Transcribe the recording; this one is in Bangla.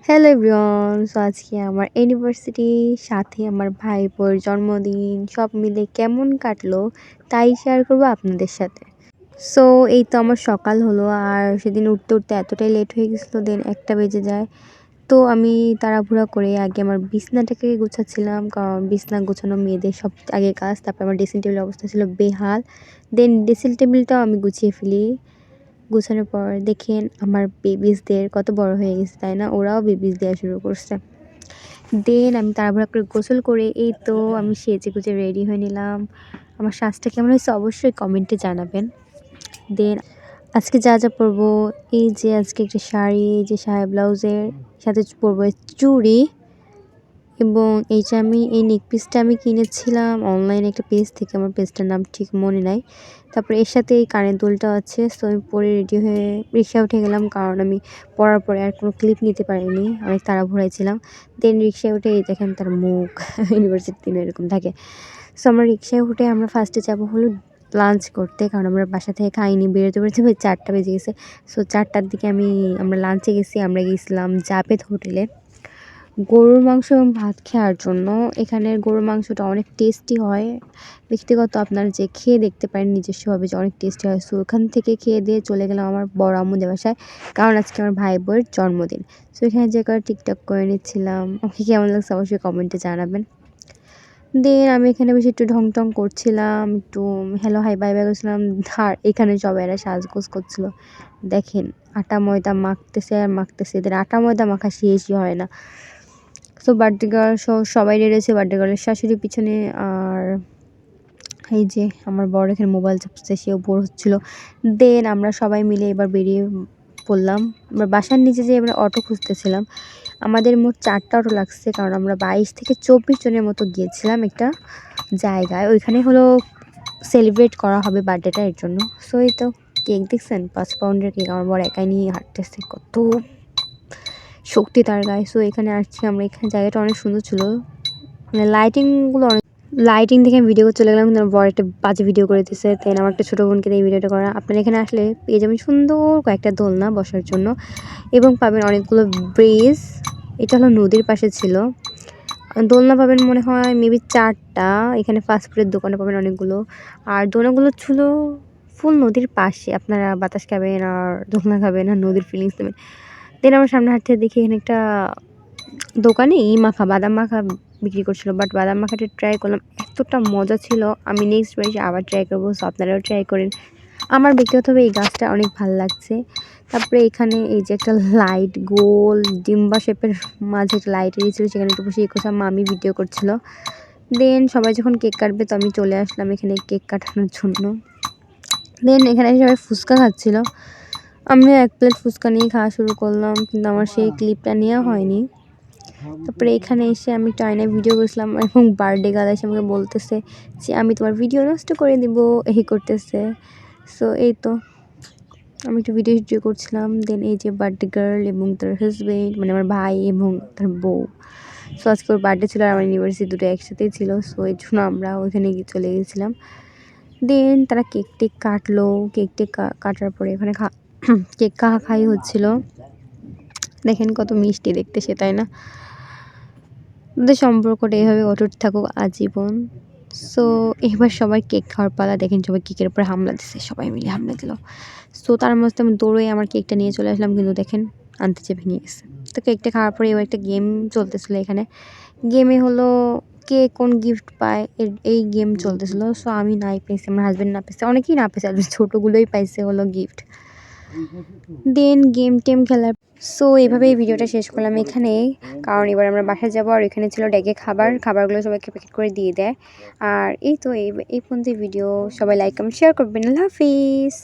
Hello everyone. সো আজকে আমার ইউনিভার্সিটি, সাথে আমার ভাই বোর জন্মদিন, সব মিলে কেমন কাটলো তাই শেয়ার করবো আপনাদের সাথে। সো এই তো আমার সকাল হলো, আর সেদিন উঠতে উঠতে এতটাই লেট হয়ে গেছিলো, দেন 1টা বেজে যায়। তো আমি তাড়াহুড়া করে আগে আমার বিছনাটাকে গুছাচ্ছিলাম, কারণ বিছনা গোছানো মেয়েদের সব আগে কাজ। তারপর আমার ড্রেসিং টেবিলের অবস্থা ছিল বেহাল, দেন ড্রেসিং টেবিলটাও আমি গুছিয়ে ফেলি। গোছানোর পর দেখেন আমার বেবিসদের কত বড় হয়ে গেছে, তাই না? ওরাও বেবিস দেওয়া শুরু করছে। দেন আমি তাড়াহুড়া করে গোসল করে এই তো আমি সেজে গুজে রেডি হয়ে নিলাম। আমার সাজটা কেমন হয়েছে অবশ্যই কমেন্টে জানাবেন। দেন আজকে যা যা পরবো, এই যে আজকে একটা শাড়ি, এই যে সায়া ব্লাউজের সাথে পরবো চুড়ি, এবং এই নেক পিসটা আমি কিনেছিলাম অনলাইনে একটা পেজ থেকে, আমার পেজটার নাম ঠিক মনে নাই। তারপরে এর সাথে এই কানের দুলটা আছে। সো আমি পরে রেডি হয়ে রিক্সায় উঠে গেলাম, কারণ আমি পরার পরে আর কোনো ক্লিপ নিতে পারিনি, অনেক তাড়াহুড়ায় ছিলাম। দেন রিক্সায় উঠে এই দেখেন তার মুখ ইউনিভার্সিটি দিনে এরকম থাকে। সো আমরা রিক্সায় উঠে আমরা ফার্স্টে যাবো হলো লাঞ্চ করতে, কারণ আমরা বাসা থেকে খাইনি, বেরোতে বেরোতে 4টা বেজে গেছে। সো 4টার দিকে আমরা লাঞ্চে গেছি। আমরা গিয়েছিলাম জাভেদ হোটেলে গরুর মাংস এবং ভাত খাওয়ার জন্য। এখানের গরুর মাংসটা অনেক টেস্টি হয়, ব্যক্তিগত আপনারা যে খেয়ে দেখতে পারেন নিজস্বভাবে যে অনেক টেস্টি হয়। সো ওখান থেকে খেয়ে দিয়ে চলে গেলাম আমার বড় আম্মুদের বাসায়, কারণ আজকে আমার ভাই বোয়ের জন্মদিন। সো এখানে যে করে টিকটক করে নিচ্ছিলাম। ওকে কেমন লাগছে অবশ্যই কমেন্টে জানাবেন। দেন আমি এখানে বেশি একটু ঢং টং করছিলাম, একটু হ্যালো হাই বাই বাই করছিলাম। আর এখানে সবাই এরা সাজগোজ করছিল। দেখেন আটা ময়দা মাখতেছে আর মাখতেছে, এদের আটা ময়দা মাখা শেষই হয় না। সো বার্থডে গার্ল সবাই রেডেছে বার্থডে গার্লের শাশুড়ির পিছনে। আর এই যে আমার বড় এখানে মোবাইল চাপছে, সেও বোর হচ্ছিল। দেন আমরা সবাই মিলে এবার বেরিয়ে পড়লাম। আমরা বাসার নিচে যে এবার অটো খুঁজতেছিলাম। আমাদের মোট 4টা অটো লাগছে, কারণ আমরা 22 থেকে 24 জনের মতো গিয়েছিলাম একটা জায়গায়। ওইখানে হলো সেলিব্রেট করা হবে বার্থডেটা, এর জন্য। সো এই তো কেক দেখছেন, 5 পাউন্ডের কেক আমার বড় একাই নিয়ে হাঁটতেছে, কত শক্তি তার গায়ে। সো এখানে আসছি আমরা, এখানে জায়গাটা অনেক সুন্দর ছিল, মানে লাইটিংগুলো অনেক। লাইটিং দেখে আমি ভিডিও করতে চলে গেলাম, কিন্তু আমার বড় একটা বাজে ভিডিও করে দিতেছে। তাই আমার একটা ছোটো বোনকে দিয়ে ভিডিওটা করা। আপনারা এখানে আসলে পেয়ে যাবেন সুন্দর কয়েকটা দোলনা বসার জন্য, এবং পাবেন অনেকগুলো ব্রিজ। এটা হলো নদীর পাশে ছিল। দোলনা পাবেন মনে হয় মেবি 4টা। এখানে ফাস্টফুডের দোকানে পাবেন অনেকগুলো, আর দোলনাগুলো ছিল ফুল নদীর পাশে। আপনারা বাতাস খাবেন আর দোলনা খাবেন আর নদীর ফিলিংস নেবেন। দেন আমার সামনে হাঁটতে দেখি এখানে একটা দোকানে বাদাম মাখা বিক্রি করছিল, বাট বাদাম মাখাটা ট্রাই করলাম, এতটা মজা ছিল, আমি নেক্সট বার এসে আবার ট্রাই করবো। সো আপনারাও ট্রাই করেন। আমার ব্যক্তিগতভাবে এই গাছটা অনেক ভালো লাগছে। তারপরে এখানে এই যে একটা লাইট গোল ডিম্বা শেপের মাঝে একটা লাইট এরিয়েছিল, সেখানে একটু বসে করছিলাম, মামি ভিডিও করছিল। দেন সবাই যখন কেক কাটবে তো আমি চলে আসলাম এখানে কেক কাটানোর জন্য। দেন এখানে সবাই ফুচকা খাচ্ছিল, আমিও 1 প্লেট ফুচকা নিয়ে খাওয়া শুরু করলাম, কিন্তু আমার সেই ক্লিপটা নেওয়া হয়নি। তারপরে এখানে এসে আমি একটু আয়নায় ভিডিও করছিলাম, এবং বার্থডে গার্ল এসে আমাকে বলতেছে যে আমি তোমার ভিডিও নষ্ট করে দিব, এই করতেছে। সো এই তো আমি একটু ভিডিও করছিলাম। দেন এই যে বার্থডে গার্ল এবং তার হাজবেন্ড, মানে আমার ভাই এবং তার বউ। সো আজকে ওর বার্থডে ছিল আর আমার ইউনিভার্সিটি দুটো একসাথেই ছিল। সো এই জন্য আমরা ওইখানে গিয়ে চলে গেছিলাম। দেন তারা কেক টেক কাটলো, কেক টেক কাটার পরে এখানে কেক খাই হচ্ছিল। দেখেন কত মিষ্টি দেখতে সে, তাই না? ওদের সম্পর্কটা এভাবে অটুট থাকুক আজীবন। সো এবার সবাই কেক খাওয়ার পালা। দেখেন সবাই কেকের উপরে হামলা দিচ্ছে, সবাই মিলে হামলা দিল। সো তার মধ্যে আমি দৌড়ে আমার কেকটা নিয়ে চলে আসলাম, কিন্তু দেখেন আনতে চেয়ে ভেঙে গেছে। তো কেকটা খাওয়ার পরে এবার একটা গেম চলতেছিলো এখানে। গেমে হলো কে কোন গিফট পায় এই গেম চলতেছিলো। সো আমি নাই পেয়েছি, আমার হাজব্যান্ড না পেয়েছে, অনেকেই না পেয়েছে, আর ছোটোগুলোই পাইছে হলো গিফট। দেন গেম টেম খেলার। সো এইভাবেই ভিডিওটা শেষ করলাম এখানে, কারণ এবার আমরা বাসায় যাবো। আর এখানে ছিল ডেকে খাবারগুলো সবাইকে প্যাকেট করে দিয়ে দেয়। আর এই তো এই পর্যন্ত ভিডিও। সবাই লাইক কমেন্ট শেয়ার করবেন। আল্লাহ হাফিজ।